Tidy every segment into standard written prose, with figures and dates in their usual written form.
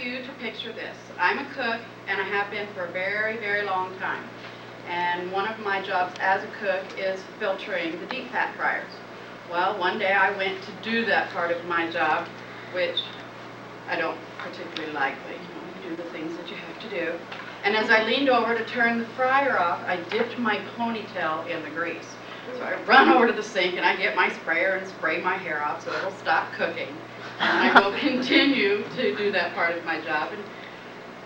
you to picture this. I'm a cook, and I have been for a very, very long time. And one of my jobs as a cook is filtering the deep fat fryers. Well, one day I went to do that part of my job, which I don't particularly like, but you do the things that you have to do. And as I leaned over to turn the fryer off, I dipped my ponytail in the grease. So I run over to the sink and I get my sprayer and spray my hair off so it'll stop cooking. And I will continue to do that part of my job. And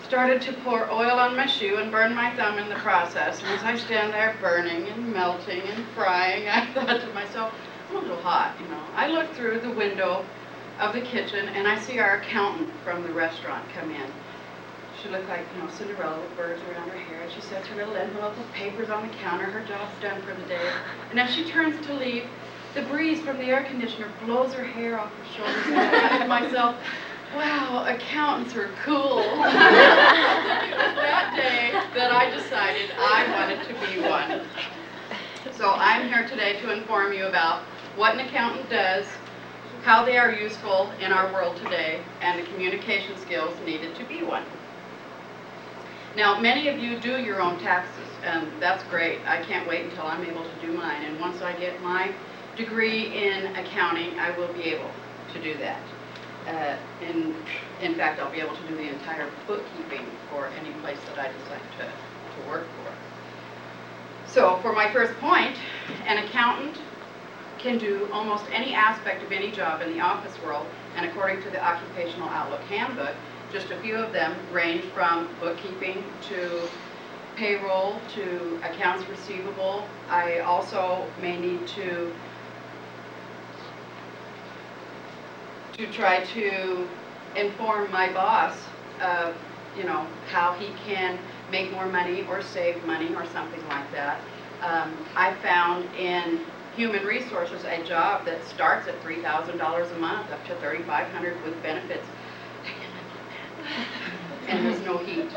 started to pour oil on my shoe and burn my thumb in the process. And as I stand there burning and melting and frying, I thought to myself, I'm a little hot, I look through the window of the kitchen and I see our accountant from the restaurant come in. She looked like, Cinderella with birds around her hair. And she sets her little envelope of papers on the counter. Her job's done for the day. And as she turns to leave, the breeze from the air conditioner blows her hair off her shoulders. And I thought to myself, wow, accountants are cool. It was that day that I decided I wanted to be one. So I'm here today to inform you about what an accountant does, how they are useful in our world today, and the communication skills needed to be one. Now, many of you do your own taxes, and that's great. I can't wait until I'm able to do mine. And once I get my degree in accounting, I will be able to do that. In fact, I'll be able to do the entire bookkeeping for any place that I decide to work for. So, for my first point, an accountant can do almost any aspect of any job in the office world, and according to the Occupational Outlook Handbook, just a few of them range from bookkeeping to payroll to accounts receivable. I also may need to try to inform my boss of, how he can make more money or save money or something like that. I found in human resources a job that starts at $3,000 a month up to $3,500 with benefits. And there's no heat.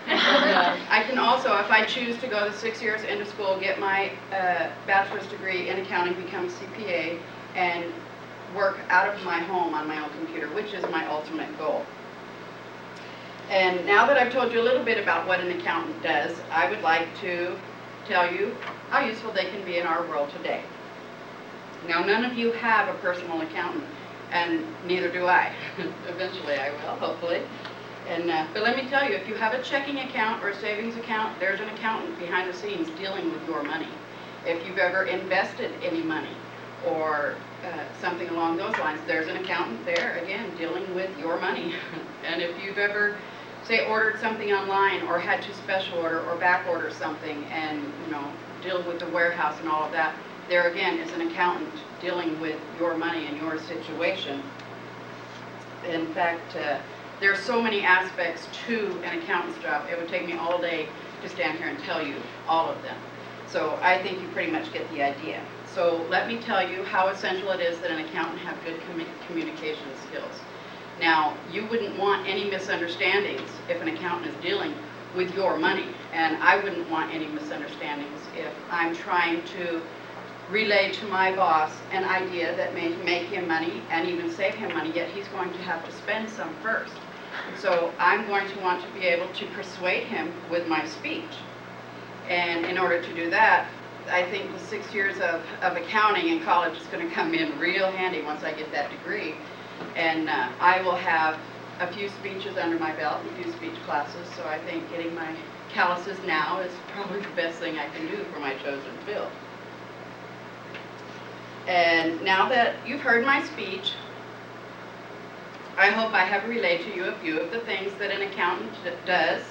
I can also, if I choose to go the 6 years into school, get my bachelor's degree in accounting, become a CPA, and work out of my home on my own computer, which is my ultimate goal. And now that I've told you a little bit about what an accountant does, I would like to tell you how useful they can be in our world today. Now, none of you have a personal accountant, and neither do I. Eventually I will, hopefully. But let me tell you, if you have a checking account or a savings account, there's an accountant behind the scenes dealing with your money. If you've ever invested any money or something along those lines, there's an accountant there, again, dealing with your money. And if you've ever, say, ordered something online or had to special order or back order something and, deal with the warehouse and all of that, there again is an accountant dealing with your money and your situation. In fact, there are so many aspects to an accountant's job. It would take me all day to stand here and tell you all of them. So I think you pretty much get the idea. So let me tell you how essential it is that an accountant have good communication skills. Now, you wouldn't want any misunderstandings if an accountant is dealing with your money, and I wouldn't want any misunderstandings if I'm trying to relay to my boss an idea that may make him money and even save him money, yet he's going to have to spend some first. So I'm going to want to be able to persuade him with my speech. And in order to do that, I think the 6 years of accounting in college is going to come in real handy once I get that degree. And I will have a few speeches under my belt, a few speech classes, so I think getting my calluses now is probably the best thing I can do for my chosen field. And now that you've heard my speech, I hope I have relayed to you a few of the things that an accountant does,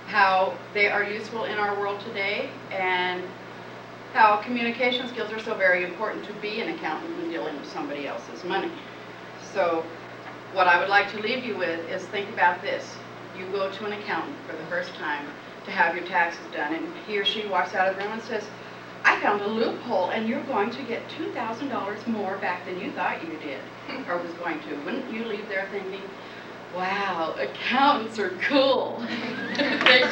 how they are useful in our world today, and how communication skills are so very important to be an accountant when dealing with somebody else's money. So what I would like to leave you with is think about this. You go to an accountant for the first time to have your taxes done, and he or she walks out of the room and says, I found a loophole, and you're going to get $2,000 more back than you thought you did, or was going to. Wouldn't you leave there thinking, wow, accountants are cool. They